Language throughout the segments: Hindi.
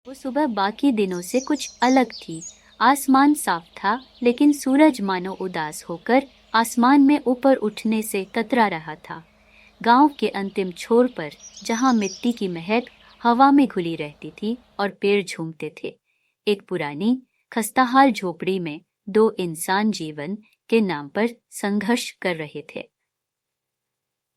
वो सुबह बाकी दिनों से कुछ अलग थी। आसमान साफ था, लेकिन सूरज मानो उदास होकर आसमान में ऊपर उठने से कतरा रहा था। गांव के अंतिम छोर पर, जहां मिट्टी की महक हवा में घुली रहती थी और पेड़ झूमते थे, एक पुरानी खस्ताहाल झोपड़ी में दो इंसान जीवन के नाम पर संघर्ष कर रहे थे,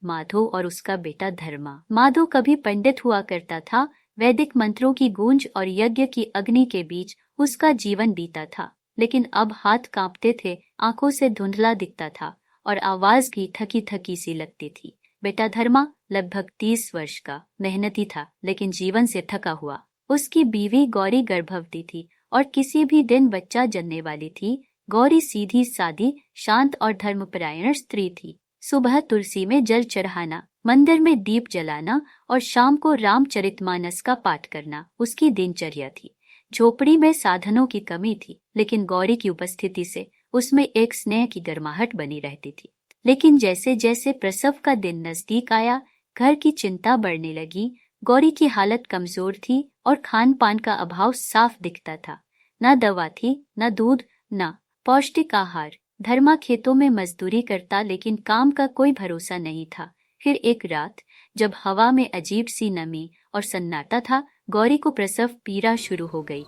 माधो और उसका बेटा धर्मा। माधो कभी पंडित हुआ करता था। वैदिक मंत्रों की गूंज और यज्ञ की अग्नि के बीच उसका जीवन बीता था, लेकिन अब हाथ कांपते थे, आंखों से धुंधला दिखता था और आवाज भी थकी थकी सी लगती थी। बेटा धर्मा लगभग 30 वर्ष का, मेहनती था, लेकिन जीवन से थका हुआ। उसकी बीवी गौरी गर्भवती थी और किसी भी दिन बच्चा जन्ने वाली थी। गौरी सीधी सादी, शांत और धर्मपरायण स्त्री थी। सुबह तुलसी में जल चढ़ाना, मंदिर में दीप जलाना और शाम को रामचरितमानस का पाठ करना उसकी दिनचर्या थी। झोपड़ी में साधनों की कमी थी, लेकिन गौरी की उपस्थिति से उसमें एक स्नेह की गर्माहट बनी रहती थी। लेकिन जैसे जैसे प्रसव का दिन नजदीक आया, घर की चिंता बढ़ने लगी। गौरी की हालत कमजोर थी और खान पान का अभाव साफ दिखता था। न दवा थी, न दूध, न पौष्टिक आहार। धर्मा खेतों में मजदूरी करता, लेकिन काम का कोई भरोसा नहीं था। फिर एक रात, जब हवा में अजीब सी नमी और सन्नाटा था, गौरी को प्रसव पीड़ा शुरू हो गई।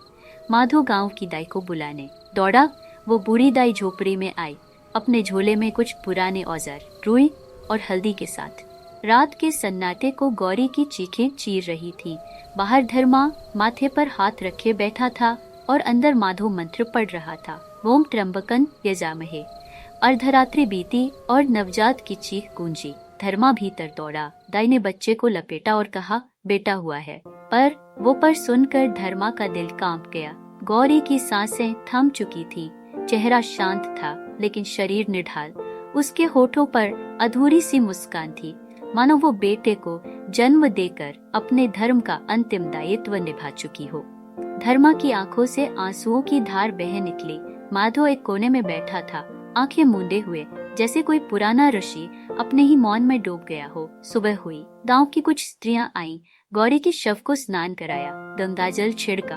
माधो गांव की दाई को बुलाने दौड़ा। वो बूढ़ी दाई झोपड़ी में आई, अपने झोले में कुछ पुराने औजार, रुई और हल्दी के साथ। रात के सन्नाटे को गौरी की चीखें चीर रही थी। बाहर धर्मा माथे पर हाथ रखे बैठा था और अंदर माधो मंत्र पढ़ रहा था। ओम त्र्यंबकन यजामहे। अर्धरात्रि बीती और नवजात की चीख गूंजी। धर्मा भीतर दौड़ा। दाई ने बच्चे को लपेटा और कहा, बेटा हुआ है। पर सुनकर धर्मा का दिल कांप गया। गौरी की सांसें थम चुकी थी। चेहरा शांत था, लेकिन शरीर निढाल। उसके होठों पर अधूरी सी मुस्कान थी, मानो वो बेटे को जन्म देकर अपने धर्म का अंतिम दायित्व निभा चुकी हो। धर्मा की आंखों से आंसुओं की धार बह निकली। माधो एक कोने में बैठा था, आंखें मूंदे हुए, जैसे कोई पुराना ऋषि अपने ही मौन में डूब गया हो। सुबह हुई। गांव की कुछ स्त्रियां आईं। गौरी के शव को स्नान कराया, गंगाजल छिड़का।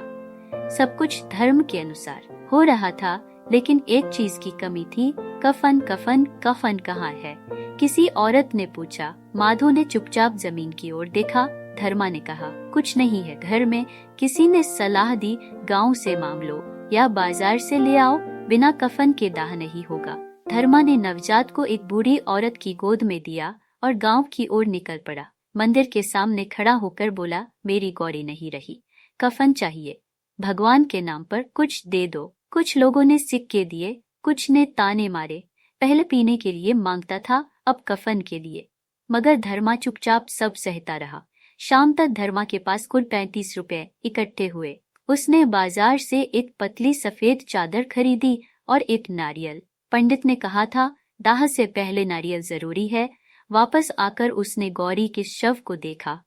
सब कुछ धर्म के अनुसार हो रहा था, लेकिन एक चीज की कमी थी। कफन कफन कफन कहाँ है? किसी औरत ने पूछा। माधो ने चुपचाप जमीन की ओर देखा। धर्मा ने कहा, कुछ नहीं है घर में। किसी ने सलाह दी, गांव से मांग लो या बाजार से ले आओ, बिना कफन के दाह नहीं होगा। धर्मा ने नवजात को एक बूढ़ी औरत की गोद में दिया और गांव की ओर निकल पड़ा। मंदिर के सामने खड़ा होकर बोला, मेरी गौरी नहीं रही, कफन चाहिए। भगवान के नाम पर कुछ दे दो। कुछ लोगों ने सिक्के दिए, कुछ ने ताने मारे। पहले पीने के लिए मांगता था, अब कफन के लिए। मगर धर्मा चुपचाप सब सहता रहा। शाम तक धर्मा के पास कुल 35 रुपए इकट्ठे हुए। उसने बाजार से एक पतली सफेद चादर खरीदी और एक नारियल। पंडित ने कहा था, दाह से पहले नारियल जरूरी है। वापस आकर उसने गौरी के शव को देखा।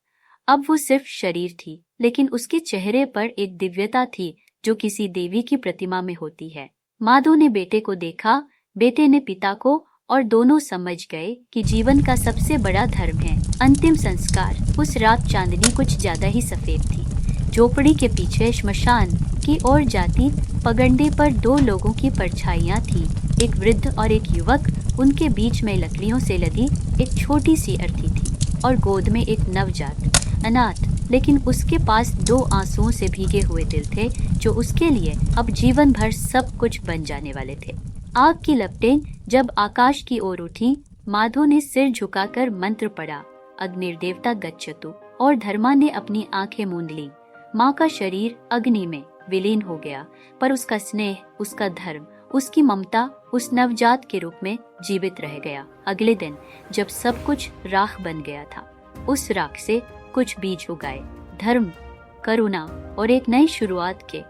अब वो सिर्फ शरीर थी, लेकिन उसके चेहरे पर एक दिव्यता थी जो किसी देवी की प्रतिमा में होती है। माधो ने बेटे को देखा, बेटे ने पिता को, और दोनों समझ गए कि जीवन का सबसे बड़ा धर्म है अंतिम संस्कार। उस रात चांदनी कुछ ज्यादा ही सफेद थी। झोपड़ी के पीछे श्मशान की ओर जाती पगडंडी पर दो लोगों की परछाइयां थी, एक वृद्ध और एक युवक। उनके बीच में लकड़ियों से लदी एक छोटी सी अर्थी थी और गोद में एक नवजात, अनाथ, लेकिन उसके पास दो आंसुओं से भीगे हुए दिल थे, जो उसके लिए अब जीवन भर सब कुछ बन जाने वाले थे। आग की लपटें जब आकाश की ओर उठी, माधो ने सिर झुकाकर मंत्र पढ़ा, अग्निर्देवता गच्छतु, और धर्मा ने अपनी आंखें मूंद ली। माँ का शरीर अग्नि में विलीन हो गया, पर उसका स्नेह, उसका धर्म, उसकी ममता उस नवजात के रूप में जीवित रह गया। अगले दिन जब सब कुछ राख बन गया था, उस राख से कुछ बीज उगाए, धर्म, करुणा और एक नई शुरुआत के।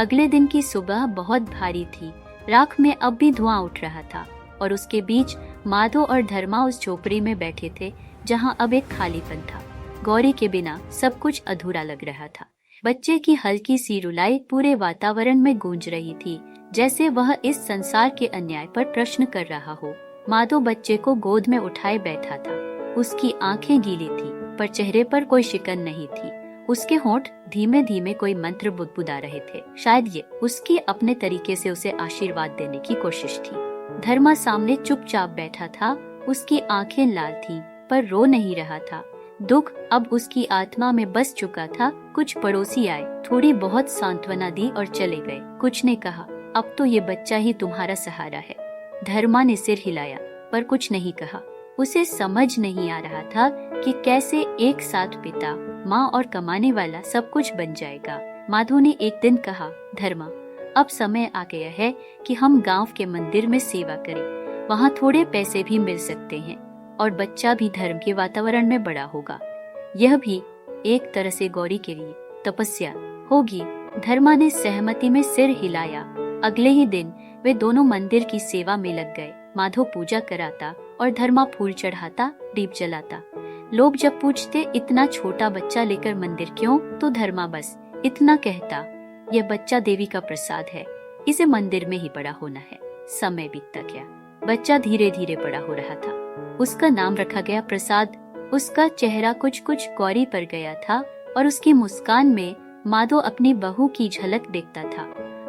अगले दिन की सुबह बहुत भारी थी। राख में अब भी धुआं उठ रहा था और उसके बीच माधो और धर्मा उस झोपड़ी में बैठे थे, जहां अब एक खालीपन था। गौरी के बिना सब कुछ अधूरा लग रहा था। बच्चे की हल्की सी रुलाई पूरे वातावरण में गूंज रही थी, जैसे वह इस संसार के अन्याय पर प्रश्न कर रहा हो। माधो बच्चे को गोद में उठाए बैठा था। उसकी आंखें गीली थी, पर चेहरे पर कोई शिकन नहीं थी। उसके होंठ धीमे धीमे कोई मंत्र बुदबुदा रहे थे। शायद ये उसकी अपने तरीके से उसे आशीर्वाद देने की कोशिश थी। धर्मा सामने चुपचाप बैठा था। उसकी आंखें लाल थीं, पर रो नहीं रहा था। दुख अब उसकी आत्मा में बस चुका था। कुछ पड़ोसी आए, थोड़ी बहुत सांत्वना दी और चले गए। कुछ ने कहा, अब तो ये बच्चा ही तुम्हारा सहारा है। धर्मा ने सिर हिलाया, पर कुछ नहीं कहा। उसे समझ नहीं आ रहा था कि कैसे एक साथ पिता, माँ और कमाने वाला सब कुछ बन जाएगा। माधो ने एक दिन कहा, धर्मा, अब समय आ गया है कि हम गांव के मंदिर में सेवा करें। वहाँ थोड़े पैसे भी मिल सकते हैं और बच्चा भी धर्म के वातावरण में बड़ा होगा। यह भी एक तरह से गौरी के लिए तपस्या होगी। धर्मा ने सहमति में सिर हिलाया। अगले ही दिन वे दोनों मंदिर की सेवा में लग गए। माधो पूजा कराता और धर्मा फूल चढ़ाता, दीप जलाता। लोग जब पूछते इतना छोटा बच्चा लेकर मंदिर क्यों, तो धर्मा बस इतना कहता, यह बच्चा देवी का प्रसाद है, इसे मंदिर में ही बड़ा होना है। समय बीतता गया। बच्चा धीरे धीरे बड़ा हो रहा था। उसका नाम रखा गया प्रसाद। उसका चेहरा कुछ कुछ गौरी पर गया था और उसकी मुस्कान में माधो अपनी बहू की झलक देखता था।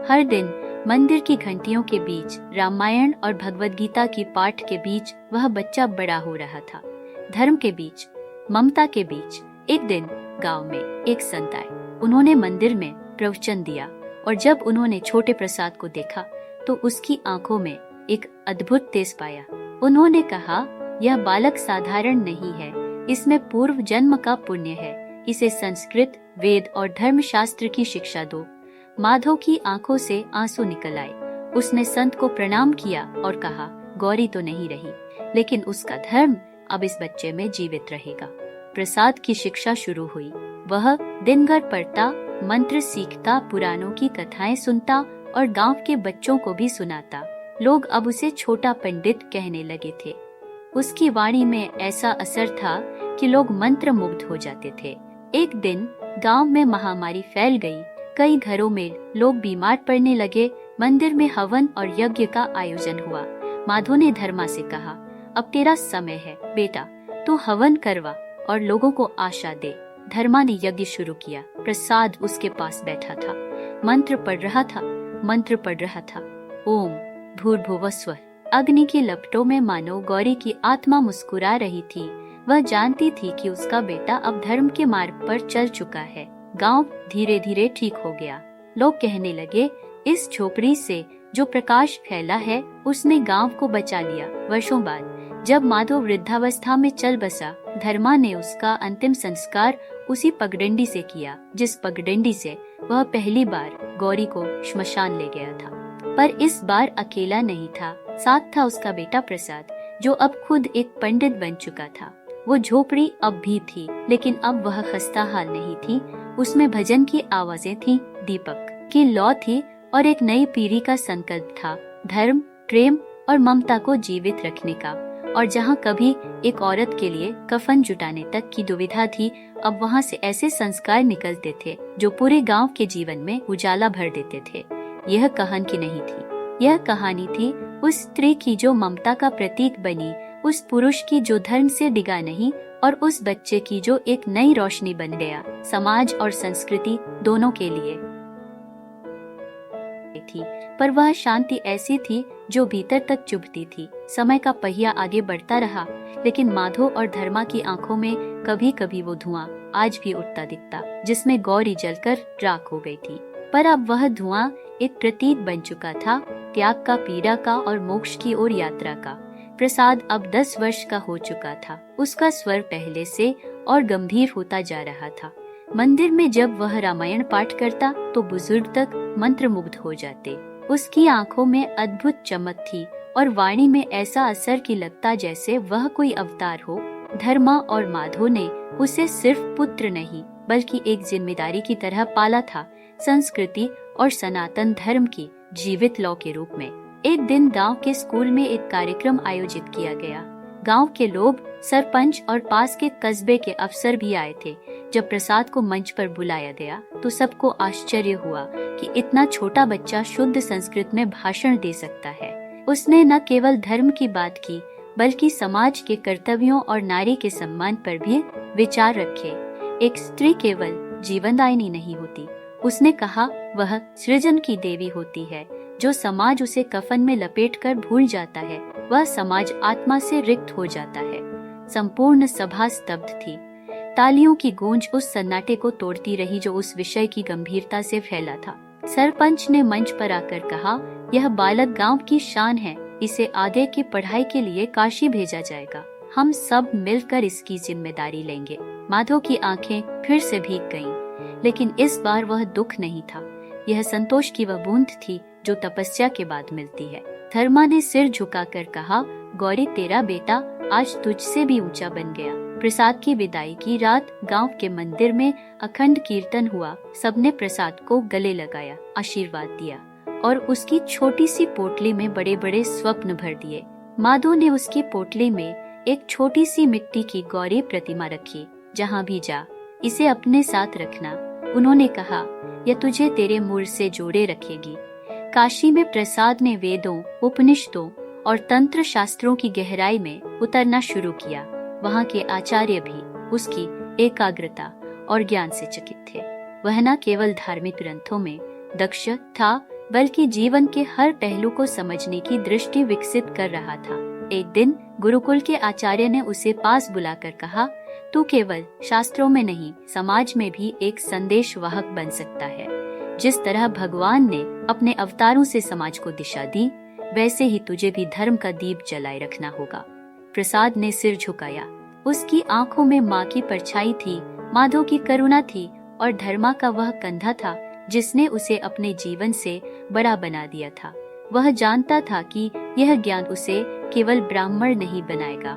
हर दिन मंदिर की घंटियों के बीच, रामायण और भगवद गीता की पाठ के बीच वह बच्चा बड़ा हो रहा था। धर्म के बीच, ममता के बीच। एक दिन गांव में एक संत आए। उन्होंने मंदिर में प्रवचन दिया और जब उन्होंने छोटे प्रसाद को देखा तो उसकी आंखों में एक अद्भुत तेज पाया। उन्होंने कहा, यह बालक साधारण नहीं है, इसमें पूर्व जन्म का पुण्य है। इसे संस्कृत, वेद और धर्मशास्त्र की शिक्षा दो। माधव की आंखों से आंसू निकल आए। उसने संत को प्रणाम किया और कहा, गौरी तो नहीं रही, लेकिन उसका धर्म अब इस बच्चे में जीवित रहेगा। प्रसाद की शिक्षा शुरू हुई। वह दिन भर पढ़ता, मंत्र सीखता, पुराणों की कथाएं सुनता और गांव के बच्चों को भी सुनाता। लोग अब उसे छोटा पंडित कहने लगे थे। उसकी वाणी में ऐसा असर था कि लोग मंत्र मुग्ध हो जाते थे। एक दिन गांव में महामारी फैल गई। कई घरों में लोग बीमार पड़ने लगे। मंदिर में हवन और यज्ञ का आयोजन हुआ। माधो ने धर्मा से कहा, अब तेरा समय है बेटा, तू हवन करवा और लोगों को आशा दे। धर्मा ने यज्ञ शुरू किया। प्रसाद उसके पास बैठा था, मंत्र पढ़ रहा था। ओम भूर्भुवस्वः। अग्नि की लपटों में मानो गौरी की आत्मा मुस्कुरा रही थी। वह जानती थी कि उसका बेटा अब धर्म के मार्ग पर चल चुका है। गांव धीरे धीरे ठीक हो गया। लोग कहने लगे, इस झोपड़ी से जो प्रकाश फैला है उसने गांव को बचा लिया। वर्षों बाद जब माधव वृद्धावस्था में चल बसा, धर्मा ने उसका अंतिम संस्कार उसी पगडंडी से किया जिस पगडंडी से वह पहली बार गौरी को श्मशान ले गया था। पर इस बार अकेला नहीं था, साथ था उसका बेटा प्रसाद, जो अब खुद एक पंडित बन चुका था। वो झोपड़ी अब भी थी, लेकिन अब वह खस्ता हाल नहीं थी। उसमें भजन की आवाजें थीं, दीपक की लौ थी और एक नई पीढ़ी का संकल्प था, धर्म, प्रेम और ममता को जीवित रखने का। और जहाँ कभी एक औरत के लिए कफन जुटाने तक की दुविधा थी, अब वहाँ से ऐसे संस्कार निकलते थे जो पूरे गांव के जीवन में उजाला भर देते थे। यह कहानी की नहीं थी, यह कहानी थी उस स्त्री की जो ममता का प्रतीक बनी, उस पुरुष की जो धर्म से डिगा नहीं और उस बच्चे की जो एक नई रोशनी बन गया, समाज और संस्कृति दोनों के लिए थी। पर वह शांति ऐसी थी जो भीतर तक चुभती थी। समय का पहिया आगे बढ़ता रहा, लेकिन माधो और धर्मा की आंखों में कभी कभी वो धुआं आज भी उठता दिखता, जिसमें गौरी जलकर राख हो गई थी। पर अब वह धुआं एक प्रतीक बन चुका था, त्याग का, पीड़ा का और मोक्ष की ओर यात्रा का। प्रसाद अब 10 वर्ष का हो चुका था। उसका स्वर पहले से और गंभीर होता जा रहा था। मंदिर में जब वह रामायण पाठ करता तो बुजुर्ग तक मंत्रमुग्ध हो जाते। उसकी आंखों में अद्भुत चमक थी और वाणी में ऐसा असर कि लगता जैसे वह कोई अवतार हो। धर्मा और माधो ने उसे सिर्फ पुत्र नहीं बल्कि एक जिम्मेदारी की तरह पाला था, संस्कृति और सनातन धर्म की जीवित लौ के रूप में। एक दिन गांव के स्कूल में एक कार्यक्रम आयोजित किया गया। गांव के लोग, सरपंच और पास के कस्बे के अफसर भी आए थे। जब प्रसाद को मंच पर बुलाया गया तो सबको आश्चर्य हुआ कि इतना छोटा बच्चा शुद्ध संस्कृत में भाषण दे सकता है। उसने न केवल धर्म की बात की बल्कि समाज के कर्तव्यों और नारी के सम्मान पर भी विचार रखे। एक स्त्री केवल जीवनदायिनी नहीं होती। उसने कहा, वह सृजन की देवी होती है। जो समाज उसे कफन में लपेटकर भूल जाता है, वह समाज आत्मा से रिक्त हो जाता है। संपूर्ण सभा स्तब्ध थी। तालियों की गूंज उस सन्नाटे को तोड़ती रही जो उस विषय की गंभीरता से फैला था। सरपंच ने मंच पर आकर कहा, यह बालक गांव की शान है। इसे आगे की पढ़ाई के लिए काशी भेजा जाएगा। हम सब मिलकर इसकी जिम्मेदारी लेंगे। माधव की आंखें फिर से भीग गईं, लेकिन इस बार वह दुख नहीं था। यह संतोष की वह बूंद थी जो तपस्या के बाद मिलती है। धर्मा ने सिर झुकाकर कहा, गौरी, तेरा बेटा आज तुझसे भी ऊंचा बन गया। प्रसाद की विदाई की रात गांव के मंदिर में अखंड कीर्तन हुआ। सबने प्रसाद को गले लगाया, आशीर्वाद दिया और उसकी छोटी सी पोटली में बड़े बड़े स्वप्न भर दिए। माधव ने उसकी पोटली में एक छोटी सी मिट्टी की गौरी प्रतिमा रखी। जहाँ भी जा, इसे अपने साथ रखना। उन्होंने कहा, यह तुझे तेरे मूल से जोड़े रखेगी। काशी में प्रसाद ने वेदों, उपनिषदों और तंत्र शास्त्रों की गहराई में उतरना शुरू किया। वहाँ के आचार्य भी उसकी एकाग्रता और ज्ञान से चकित थे। वह न केवल धार्मिक ग्रंथों में दक्ष था, बल्कि जीवन के हर पहलू को समझने की दृष्टि विकसित कर रहा था। एक दिन गुरुकुल के आचार्य ने उसे पास बुलाकर कहा, तू केवल शास्त्रों में नहीं, समाज में भी एक संदेश वाहक बन सकता है। जिस तरह भगवान ने अपने अवतारों से समाज को दिशा दी, वैसे ही तुझे भी धर्म का दीप जलाए रखना होगा। प्रसाद ने सिर झुकाया। उसकी आंखों में माँ की परछाई थी, माधव की करुणा थी और धर्मा का वह कंधा था जिसने उसे अपने जीवन से बड़ा बना दिया था। वह जानता था कि यह ज्ञान उसे केवल ब्राह्मण नहीं बनाएगा,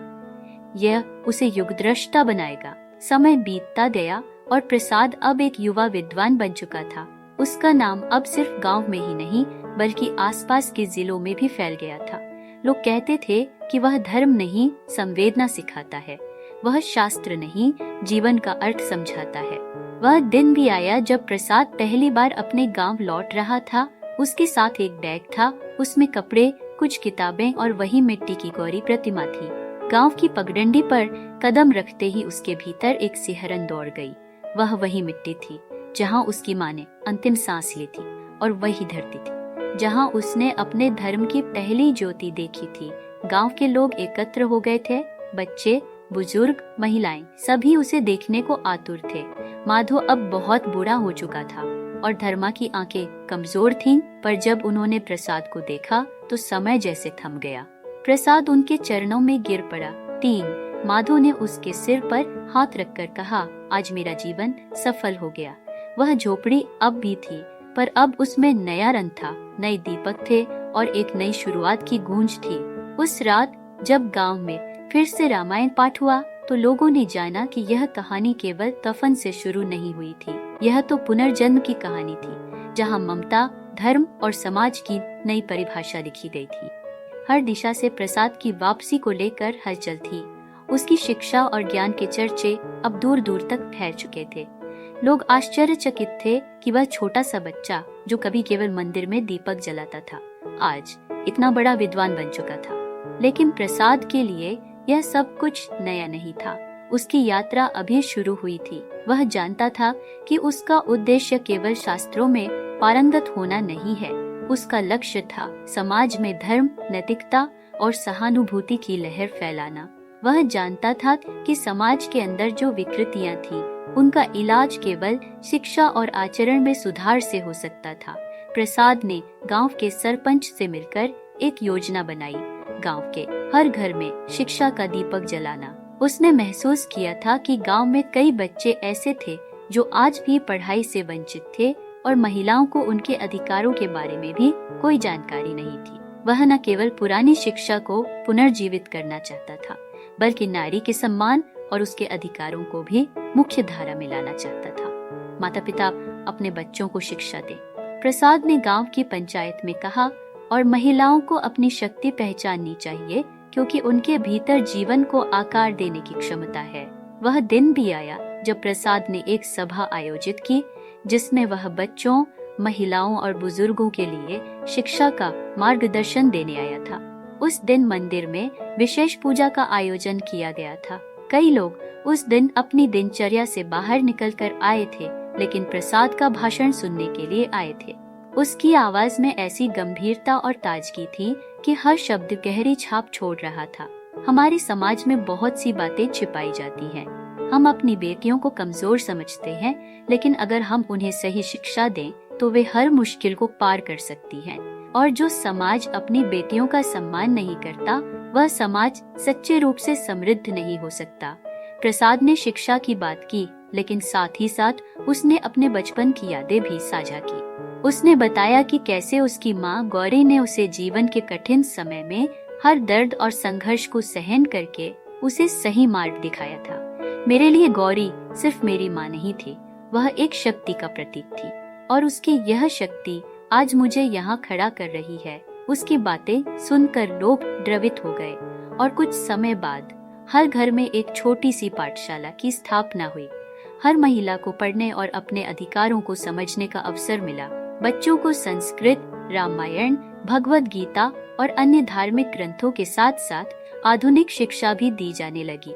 यह उसे युगद्रष्टा बनाएगा। समय बीतता गया और प्रसाद अब एक युवा विद्वान बन चुका था। उसका नाम अब सिर्फ गांव में ही नहीं, बल्कि आसपास के जिलों में भी फैल गया था। लोग कहते थे कि वह धर्म नहीं, संवेदना सिखाता है। वह शास्त्र नहीं, जीवन का अर्थ समझाता है। वह दिन भी आया जब प्रसाद पहली बार अपने गांव लौट रहा था। उसके साथ एक बैग था, उसमें कपड़े, कुछ किताबें और वही मिट्टी की गौरी प्रतिमा थी। गांव की पगडंडी पर कदम रखते ही उसके भीतर एक सिहरन दौड़ गई। वह वही मिट्टी थी जहां उसकी माँ ने अंतिम सांस ली थी, और वही धरती थी जहां उसने अपने धर्म की पहली ज्योति देखी थी। गांव के लोग एकत्र हो गए थे, बच्चे, बुजुर्ग, महिलाएं, सभी उसे देखने को आतुर थे। माधव अब बहुत बूढ़ा हो चुका था और धर्मा की आंखें कमजोर थीं, पर जब उन्होंने प्रसाद को देखा तो समय जैसे थम गया। प्रसाद उनके चरणों में गिर पड़ा। 3 माधव ने उसके सिर पर हाथ रखकर कहा, आज मेरा जीवन सफल हो गया। वह झोपड़ी अब भी थी, पर अब उसमें नया रंग था, नए दीपक थे और एक नई शुरुआत की गूंज थी। उस रात जब गांव में फिर से रामायण पाठ हुआ तो लोगों ने जाना कि यह कहानी केवल कफन से शुरू नहीं हुई थी। यह तो पुनर्जन्म की कहानी थी, जहां ममता, धर्म और समाज की नई परिभाषा लिखी गई थी। हर दिशा से प्रसाद की वापसी को लेकर हलचल थी। उसकी शिक्षा और ज्ञान के चर्चे अब दूर दूर तक फैल चुके थे। लोग आश्चर्यचकित थे कि वह छोटा सा बच्चा जो कभी केवल मंदिर में दीपक जलाता था, आज इतना बड़ा विद्वान बन चुका था। लेकिन प्रसाद के लिए यह सब कुछ नया नहीं था। उसकी यात्रा अभी शुरू हुई थी। वह जानता था कि उसका उद्देश्य केवल शास्त्रों में पारंगत होना नहीं है। उसका लक्ष्य था समाज में धर्म, नैतिकता और सहानुभूति की लहर फैलाना। वह जानता था कि समाज के अंदर जो विकृतियां थीं, उनका इलाज केवल शिक्षा और आचरण में सुधार से हो सकता था। प्रसाद ने गांव के सरपंच से मिलकर एक योजना बनाई, गांव के हर घर में शिक्षा का दीपक जलाना। उसने महसूस किया था कि गांव में कई बच्चे ऐसे थे जो आज भी पढ़ाई से वंचित थे और महिलाओं को उनके अधिकारों के बारे में भी कोई जानकारी नहीं थी। वह न केवल पुरानी शिक्षा को पुनर्जीवित करना चाहता था, बल्कि नारी के सम्मान और उसके अधिकारों को भी मुख्य धारा में लाना चाहता था। माता पिता अपने बच्चों को शिक्षा दें, प्रसाद ने गांव की पंचायत में कहा, और महिलाओं को अपनी शक्ति पहचाननी चाहिए क्योंकि उनके भीतर जीवन को आकार देने की क्षमता है। वह दिन भी आया जब प्रसाद ने एक सभा आयोजित की जिसमें वह बच्चों, महिलाओं और बुजुर्गों के लिए शिक्षा का मार्गदर्शन देने आया था। उस दिन मंदिर में विशेष पूजा का आयोजन किया गया था। कई लोग उस दिन अपनी दिनचर्या से बाहर निकलकर आए थे लेकिन प्रसाद का भाषण सुनने के लिए आए थे। उसकी आवाज में ऐसी गंभीरता और ताजगी थी कि हर शब्द गहरी छाप छोड़ रहा था। हमारे समाज में बहुत सी बातें छिपाई जाती हैं। हम अपनी बेटियों को कमजोर समझते हैं, लेकिन अगर हम उन्हें सही शिक्षा दें तो वे हर मुश्किल को पार कर सकती हैं। और जो समाज अपनी बेटियों का सम्मान नहीं करता, वह समाज सच्चे रूप से समृद्ध नहीं हो सकता। प्रसाद ने शिक्षा की बात की, लेकिन साथ ही साथ उसने अपने बचपन की यादें भी साझा की। उसने बताया कि कैसे उसकी माँ गौरी ने उसे जीवन के कठिन समय में हर दर्द और संघर्ष को सहन करके उसे सही मार्ग दिखाया था। मेरे लिए गौरी सिर्फ मेरी माँ नहीं थी, वह एक शक्ति का प्रतीक थी, और उसकी यह शक्ति आज मुझे यहाँ खड़ा कर रही है। उसकी बातें सुनकर लोग द्रवित हो गए, और कुछ समय बाद हर घर में एक छोटी सी पाठशाला की स्थापना हुई। हर महिला को पढ़ने और अपने अधिकारों को समझने का अवसर मिला। बच्चों को संस्कृत, रामायण, भगवद गीता और अन्य धार्मिक ग्रंथों के साथ साथ आधुनिक शिक्षा भी दी जाने लगी।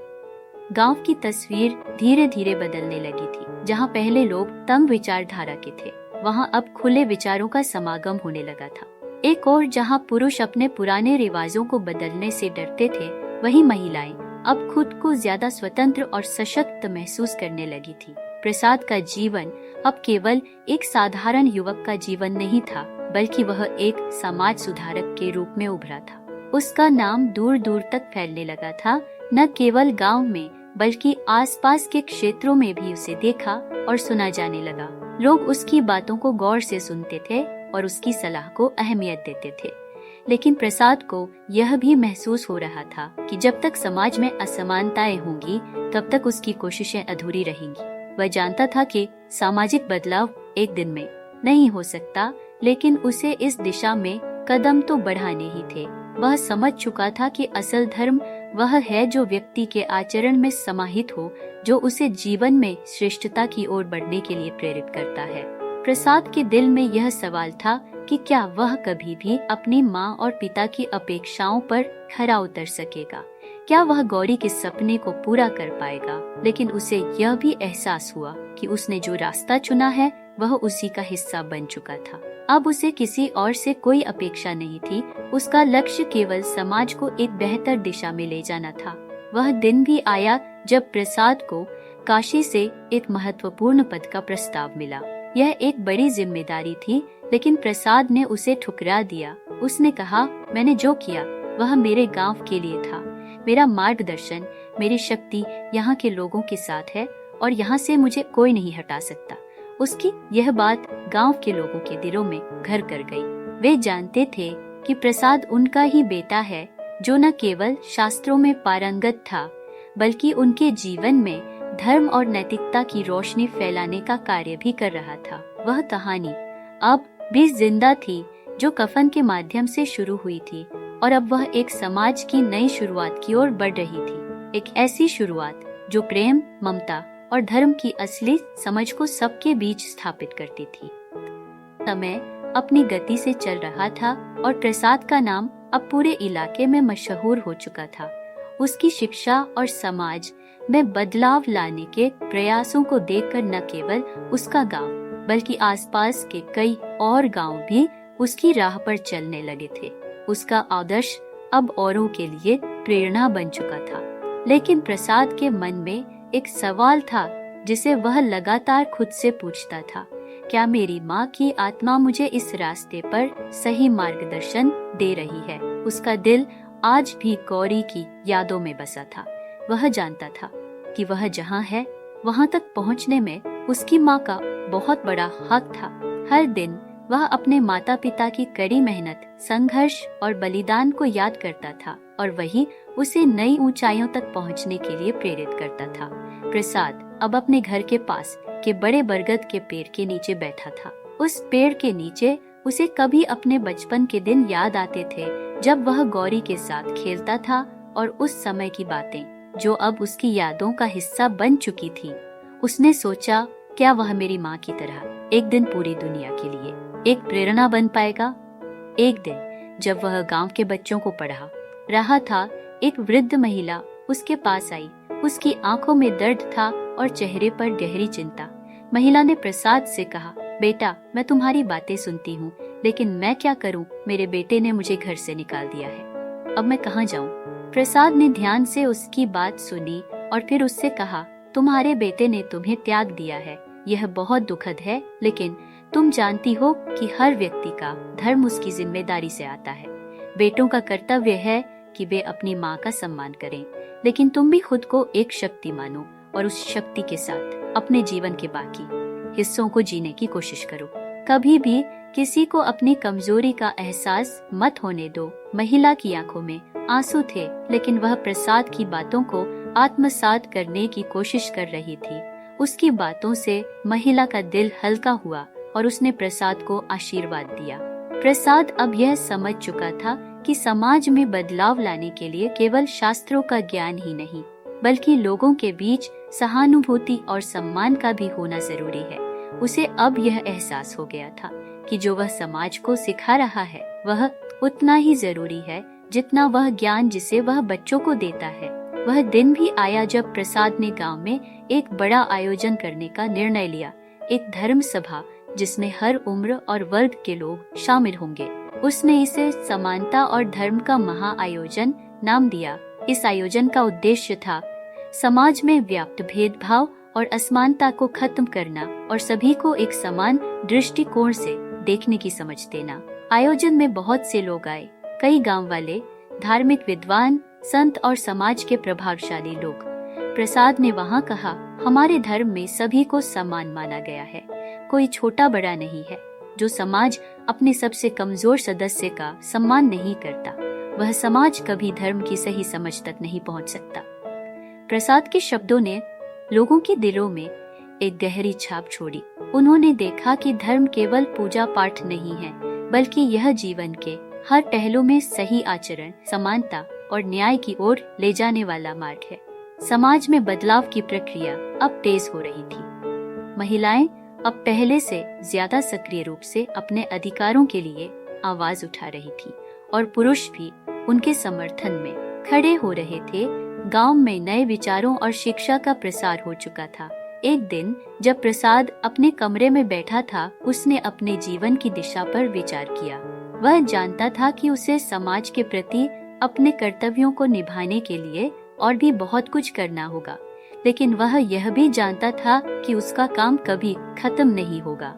गांव की तस्वीर धीरे धीरे बदलने लगी थी। जहां पहले लोग तंग विचारधारा के थे, वहां अब खुले विचारों का समागम होने लगा था। एक और जहां पुरुष अपने पुराने रिवाजों को बदलने से डरते थे, वहीं महिलाएं अब खुद को ज्यादा स्वतंत्र और सशक्त महसूस करने लगी थी। प्रसाद का जीवन अब केवल एक साधारण युवक का जीवन नहीं था, बल्कि वह एक समाज सुधारक के रूप में उभरा था। उसका नाम दूर दूर तक फैलने लगा था। न केवल गांव में, बल्कि आसपास के क्षेत्रों में भी उसे देखा और सुना जाने लगा। लोग उसकी बातों को गौर से सुनते थे और उसकी सलाह को अहमियत देते थे। लेकिन प्रसाद को यह भी महसूस हो रहा था कि जब तक समाज में असमानताएं होंगी, तब तक उसकी कोशिशें अधूरी रहेंगी। वह जानता था कि सामाजिक बदलाव एक दिन में नहीं हो सकता, लेकिन उसे इस दिशा में कदम तो बढ़ाने ही थे। वह समझ चुका था कि असल धर्म वह है जो व्यक्ति के आचरण में समाहित हो, जो उसे जीवन में श्रेष्ठता की ओर बढ़ने के लिए प्रेरित करता है। प्रसाद के दिल में यह सवाल था कि क्या वह कभी भी अपनी माँ और पिता की अपेक्षाओं पर खरा उतर सकेगा? क्या वह गौरी के सपने को पूरा कर पाएगा? लेकिन उसे यह भी एहसास हुआ कि उसने जो रास्ता चुना है, वह उसी का हिस्सा बन चुका था। अब उसे किसी और से कोई अपेक्षा नहीं थी। उसका लक्ष्य केवल समाज को एक बेहतर दिशा में ले जाना था। वह दिन भी आया जब प्रसाद को काशी से एक महत्वपूर्ण पद का प्रस्ताव मिला। यह एक बड़ी जिम्मेदारी थी, लेकिन प्रसाद ने उसे ठुकरा दिया। उसने कहा, मैंने जो किया वह मेरे गांव के लिए था। मेरा मार्गदर्शन, मेरी शक्ति यहाँ के लोगों के साथ है, और यहाँ से मुझे कोई नहीं हटा सकता। उसकी यह बात गांव के लोगों के दिलों में घर कर गई। वे जानते थे कि प्रसाद उनका ही बेटा है, जो न केवल शास्त्रों में पारंगत था, बल्कि उनके जीवन में धर्म और नैतिकता की रोशनी फैलाने का कार्य भी कर रहा था। वह कहानी अब भी जिंदा थी, जो कफन के माध्यम से शुरू हुई थी, और अब वह एक समाज की नई शुरुआत की ओर बढ़ रही थी। एक ऐसी शुरुआत जो प्रेम, ममता और धर्म की असली समझ को सबके बीच स्थापित करती थी। समय अपनी गति से चल रहा था, और प्रसाद का नाम अब पूरे इलाके में मशहूर हो चुका था। उसकी शिक्षा और समाज में बदलाव लाने के प्रयासों को देखकर न केवल उसका गांव, बल्कि आसपास के कई और गांव भी उसकी राह पर चलने लगे थे। उसका आदर्श अब औरों के लिए प्रेरणा बन चुका था। लेकिन प्रसाद के मन में एक सवाल था, जिसे वह लगातार खुद से पूछता था, क्या मेरी माँ की आत्मा मुझे इस रास्ते पर सही मार्गदर्शन दे रही है? उसका दिल आज भी गौरी की यादों में बसा था। वह जानता था कि वह जहाँ है, वहाँ तक पहुँचने में उसकी माँ का बहुत बड़ा हक था। हर दिन वह अपने माता पिता की कड़ी मेहनत, संघर्ष और बलिदान को याद करता था, और वही उसे नई ऊंचाइयों तक पहुंचने के लिए प्रेरित करता था। प्रसाद अब अपने घर के पास के बड़े बरगद के पेड़ के नीचे बैठा था। उस पेड़ के नीचे उसे कभी अपने बचपन के दिन याद आते थे, जब वह गौरी के साथ खेलता था, और उस समय की बातें जो अब उसकी यादों का हिस्सा बन चुकी थी। उसने सोचा, क्या वह मेरी माँ की तरह एक दिन पूरी दुनिया के लिए एक प्रेरणा बन पाएगा? एक दिन जब वह गांव के बच्चों को पढ़ा रहा था, एक वृद्ध महिला उसके पास आई। उसकी आंखों में दर्द था और चेहरे पर गहरी चिंता। महिला ने प्रसाद से कहा, बेटा, मैं तुम्हारी बातें सुनती हूँ, लेकिन मैं क्या करूँ? मेरे बेटे ने मुझे घर से निकाल दिया है। अब मैं कहाँ जाऊँ? प्रसाद ने ध्यान से उसकी बात सुनी और फिर उससे कहा, तुम्हारे बेटे ने तुम्हें त्याग दिया है। यह बहुत दुखद है, लेकिन तुम जानती हो कि हर व्यक्ति का धर्म उसकी जिम्मेदारी से आता है। बेटों का कर्तव्य है कि वे अपनी माँ का सम्मान करें, लेकिन तुम भी खुद को एक शक्ति मानो और उस शक्ति के साथ अपने जीवन के बाकी हिस्सों को जीने की कोशिश करो। कभी भी किसी को अपनी कमजोरी का एहसास मत होने दो। महिला की आंखों में आंसू थे, लेकिन वह प्रसाद की बातों को आत्मसात करने की कोशिश कर रही थी। उसकी बातों से महिला का दिल हल्का हुआ और उसने प्रसाद को आशीर्वाद दिया। प्रसाद अब यह समझ चुका था कि समाज में बदलाव लाने के लिए केवल शास्त्रों का ज्ञान ही नहीं, बल्कि लोगों के बीच सहानुभूति और सम्मान का भी होना जरूरी है। उसे अब यह एहसास हो गया था कि जो वह समाज को सिखा रहा है वह उतना ही जरूरी है जितना वह ज्ञान जिसे वह बच्चों को देता है। वह दिन भी आया जब प्रसाद ने गांव में एक बड़ा आयोजन करने का निर्णय लिया, एक धर्म सभा जिसमें हर उम्र और वर्ग के लोग शामिल होंगे। उसने इसे समानता और धर्म का महा आयोजन नाम दिया। इस आयोजन का उद्देश्य था समाज में व्याप्त भेदभाव और असमानता को खत्म करना और सभी को एक समान दृष्टिकोण से देखने की समझ देना। आयोजन में बहुत से लोग आए, कई गांव वाले, धार्मिक विद्वान, संत और समाज के प्रभावशाली लोग। प्रसाद ने वहां कहा, हमारे धर्म में सभी को समान माना गया है, कोई छोटा बड़ा नहीं है। जो समाज अपने सबसे कमजोर सदस्य का सम्मान नहीं करता, वह समाज कभी धर्म की सही समझ तक नहीं पहुंच सकता। प्रसाद के शब्दों ने लोगों के दिलों में एक गहरी छाप छोड़ी। उन्होंने देखा कि धर्म केवल पूजा पाठ नहीं है, बल्कि यह जीवन के हर पहलू में सही आचरण, समानता और न्याय की ओर ले जाने वाला मार्ग है। समाज में बदलाव की प्रक्रिया अब तेज हो रही थी। महिलाएं अब पहले से ज्यादा सक्रिय रूप से अपने अधिकारों के लिए आवाज उठा रही थी और पुरुष भी उनके समर्थन में खड़े हो रहे थे। गांव में नए विचारों और शिक्षा का प्रसार हो चुका था। एक दिन जब प्रसाद अपने कमरे में बैठा था, उसने अपने जीवन की दिशा पर विचार किया। वह जानता था कि उसे समाज के प्रति अपने कर्तव्यों को निभाने के लिए और भी बहुत कुछ करना होगा, लेकिन वह यह भी जानता था कि उसका काम कभी खत्म नहीं होगा।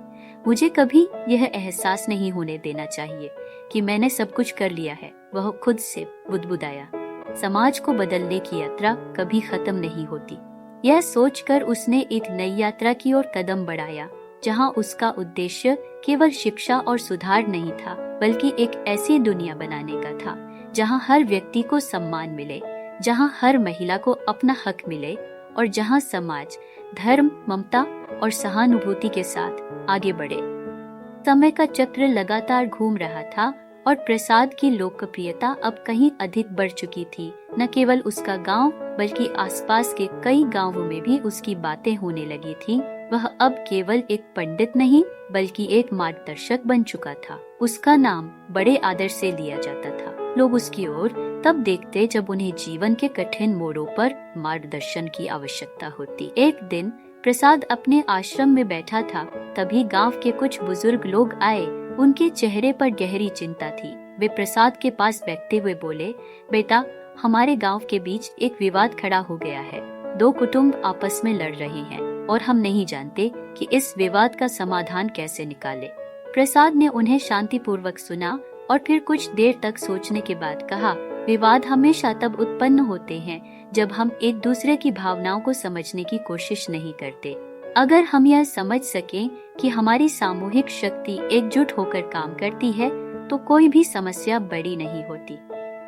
मुझे कभी यह एहसास नहीं होने देना चाहिए कि मैंने सब कुछ कर लिया है, वह खुद से बुदबुदाया। समाज को बदलने की यात्रा कभी खत्म नहीं होती। यह सोचकर उसने एक नई यात्रा की ओर कदम बढ़ाया, जहां उसका उद्देश्य केवल शिक्षा और सुधार नहीं था, बल्कि एक ऐसी दुनिया बनाने का था जहां हर व्यक्ति को सम्मान मिले, जहां हर महिला को अपना हक मिले और जहां समाज धर्म, ममता और सहानुभूति के साथ आगे बढ़े। समय का चक्र लगातार घूम रहा था और प्रसाद की लोकप्रियता अब कहीं अधिक बढ़ चुकी थी। न केवल उसका गांव, बल्कि आसपास के कई गांवों में भी उसकी बातें होने लगी थी। वह अब केवल एक पंडित नहीं, बल्कि एक मार्गदर्शक बन चुका था। उसका नाम बड़े आदर से लिया जाता था। लोग उसकी ओर तब देखते जब उन्हें जीवन के कठिन मोड़ों पर मार्गदर्शन की आवश्यकता होती। एक दिन प्रसाद अपने आश्रम में बैठा था, तभी गांव के कुछ बुजुर्ग लोग आए। उनके चेहरे पर गहरी चिंता थी। वे प्रसाद के पास बैठते हुए बोले, बेटा, हमारे गांव के बीच एक विवाद खड़ा हो गया है। दो कुटुंब आपस में लड़ रहे हैं और हम नहीं जानते कि इस विवाद का समाधान कैसे निकालें। प्रसाद ने उन्हें शांतिपूर्वक सुना और फिर कुछ देर तक सोचने के बाद कहा, विवाद हमेशा तब उत्पन्न होते हैं जब हम एक दूसरे की भावनाओं को समझने की कोशिश नहीं करते। अगर हम यह समझ सकें कि हमारी सामूहिक शक्ति एकजुट होकर काम करती है, तो कोई भी समस्या बड़ी नहीं होती।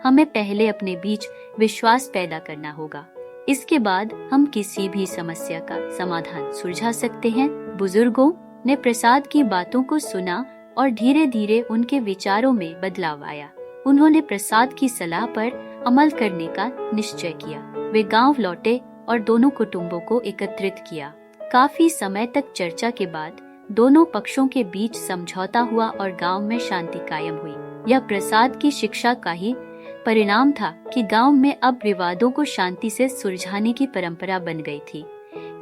हमें पहले अपने बीच विश्वास पैदा करना होगा, इसके बाद हम किसी भी समस्या का समाधान सुलझा सकते हैं। बुजुर्गों ने प्रसाद की बातों को सुना और धीरे धीरे उनके विचारों में बदलाव आया। उन्होंने प्रसाद की सलाह पर अमल करने का निश्चय किया। वे गांव लौटे और दोनों कुटुंबों को एकत्रित किया। काफी समय तक चर्चा के बाद दोनों पक्षों के बीच समझौता हुआ और गांव में शांति कायम हुई। यह प्रसाद की शिक्षा का ही परिणाम था कि गांव में अब विवादों को शांति से सुलझाने की परंपरा बन गई थी।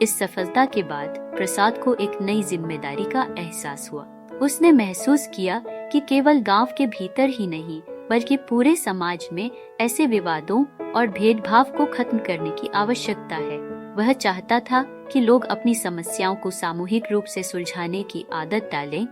इस सफलता के बाद प्रसाद को एक नई जिम्मेदारी का एहसास हुआ। उसने महसूस किया कि केवल गांव के भीतर ही नहीं बल्कि पूरे समाज में ऐसे विवादों और भेदभाव को खत्म करने की आवश्यकता है। वह चाहता था कि लोग अपनी समस्याओं को सामूहिक रूप से सुलझाने की आदत डालें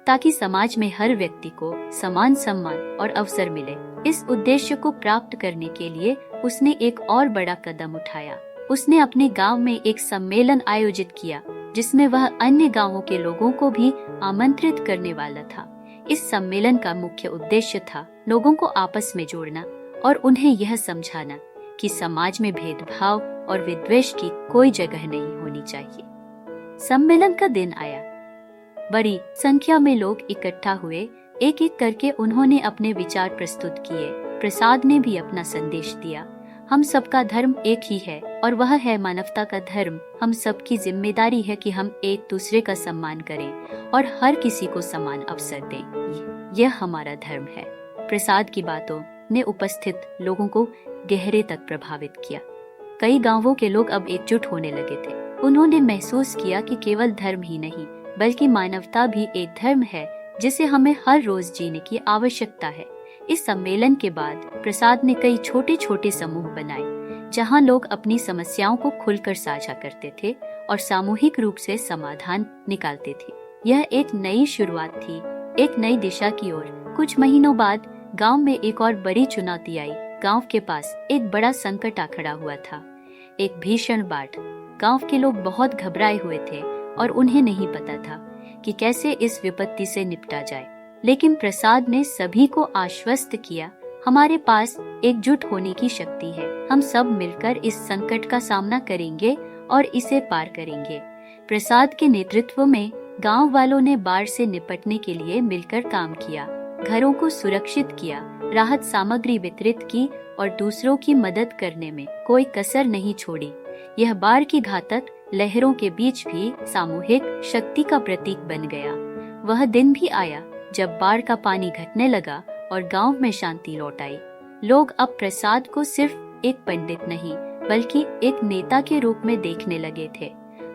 ताकि समाज में हर व्यक्ति को समान सम्मान और अवसर मिले। इस उद्देश्य को प्राप्त करने के लिए उसने एक और बड़ा कदम उठाया। उसने अपने गांव में एक सम्मेलन आयोजित किया जिसमें वह अन्य गांवों के लोगों को भी आमंत्रित करने वाला था। इस सम्मेलन का मुख्य उद्देश्य था लोगों को आपस में जोड़ना और उन्हें यह समझाना कि समाज में भेदभाव और विद्वेष की कोई जगह नहीं होनी चाहिए। सम्मेलन का दिन आया। बड़ी संख्या में लोग इकट्ठा हुए। एक एक करके उन्होंने अपने विचार प्रस्तुत किए। प्रसाद ने भी अपना संदेश दिया। हम सबका धर्म एक ही है और वह है मानवता का धर्म। हम सबकी जिम्मेदारी है कि हम एक दूसरे का सम्मान करें और हर किसी को समान अवसर दें। यह हमारा धर्म है। प्रसाद की बातों ने उपस्थित लोगों को गहरे तक प्रभावित किया। कई गांवों के लोग अब एकजुट होने लगे थे। उन्होंने महसूस किया कि केवल धर्म ही नहीं बल्कि मानवता भी एक धर्म है जिसे हमें हर रोज जीने की आवश्यकता है। इस सम्मेलन के बाद प्रसाद ने कई छोटे छोटे समूह बनाए जहां लोग अपनी समस्याओं को खुलकर साझा करते थे और सामूहिक रूप से समाधान निकालते थे। यह एक नई शुरुआत थी, एक नई दिशा की ओर। कुछ महीनों बाद गांव में एक और बड़ी चुनौती आई। गांव के पास एक बड़ा संकट आ खड़ा हुआ था, एक भीषण बाढ़। गांव के लोग बहुत घबराए हुए थे और उन्हें नहीं पता था कि कैसे इस विपत्ति से निपटा जाए। लेकिन प्रसाद ने सभी को आश्वस्त किया, हमारे पास एकजुट होने की शक्ति है। हम सब मिलकर इस संकट का सामना करेंगे और इसे पार करेंगे। प्रसाद के नेतृत्व में गांव वालों ने बाढ़ से निपटने के लिए मिलकर काम किया, घरों को सुरक्षित किया, राहत सामग्री वितरित की और दूसरों की मदद करने में कोई कसर नहीं छोड़ी। यह बाढ़ की घातक लहरों के बीच भी सामूहिक शक्ति का प्रतीक बन गया। वह दिन भी आया जब बाढ़ का पानी घटने लगा और गांव में शांति लौट आई। लोग अब प्रसाद को सिर्फ एक पंडित नहीं बल्कि एक नेता के रूप में देखने लगे थे।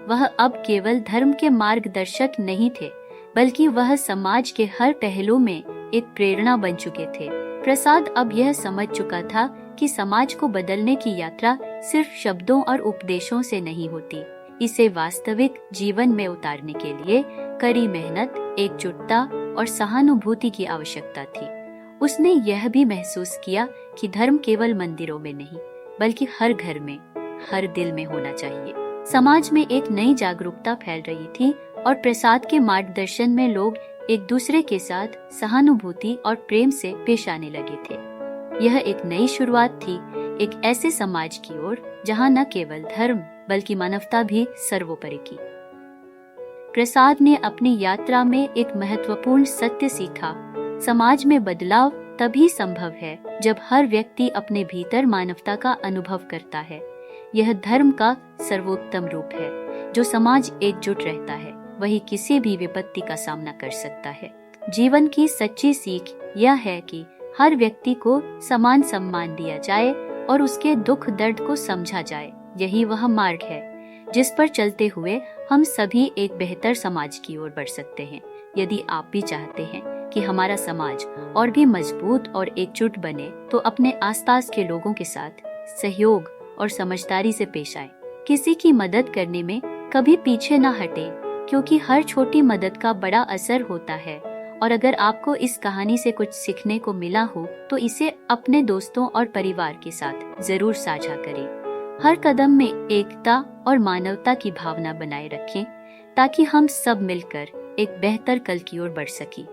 वह अब केवल धर्म के मार्गदर्शक नहीं थे बल्कि वह समाज के हर पहलू में एक प्रेरणा बन चुके थे। प्रसाद अब यह समझ चुका था कि समाज को बदलने की यात्रा सिर्फ शब्दों और उपदेशों से नहीं होती। इसे वास्तविक जीवन में उतारने के लिए कड़ी मेहनत, एकजुटता और सहानुभूति की आवश्यकता थी। उसने यह भी महसूस किया कि धर्म केवल मंदिरों में नहीं बल्कि हर घर में, हर दिल में होना चाहिए। समाज में एक नई जागरूकता फैल रही थी और प्रसाद के मार्गदर्शन में लोग एक दूसरे के साथ सहानुभूति और प्रेम से पेश आने लगे थे। यह एक नई शुरुआत थी, एक ऐसे समाज की ओर जहां न केवल धर्म बल्कि मानवता भी सर्वोपरि की। प्रसाद ने अपनी यात्रा में एक महत्वपूर्ण सत्य सीखा, समाज में बदलाव तभी संभव है जब हर व्यक्ति अपने भीतर मानवता का अनुभव करता है। यह धर्म का सर्वोत्तम रूप है। जो समाज एकजुट रहता है वही किसी भी विपत्ति का सामना कर सकता है। जीवन की सच्ची सीख यह है कि हर व्यक्ति को समान सम्मान दिया जाए और उसके दुख दर्द को समझा जाए। यही वह मार्ग है जिस पर चलते हुए हम सभी एक बेहतर समाज की ओर बढ़ सकते हैं। यदि आप भी चाहते हैं कि हमारा समाज और भी मजबूत और एकजुट बने तो अपने आसपास के लोगों के साथ सहयोग और समझदारी से पेश आए। किसी की मदद करने में कभी पीछे न हटे क्योंकि हर छोटी मदद का बड़ा असर होता है। और अगर आपको इस कहानी से कुछ सीखने को मिला हो तो इसे अपने दोस्तों और परिवार के साथ जरूर साझा करें। हर कदम में एकता और मानवता की भावना बनाए रखें ताकि हम सब मिलकर एक बेहतर कल की ओर बढ़ सकें।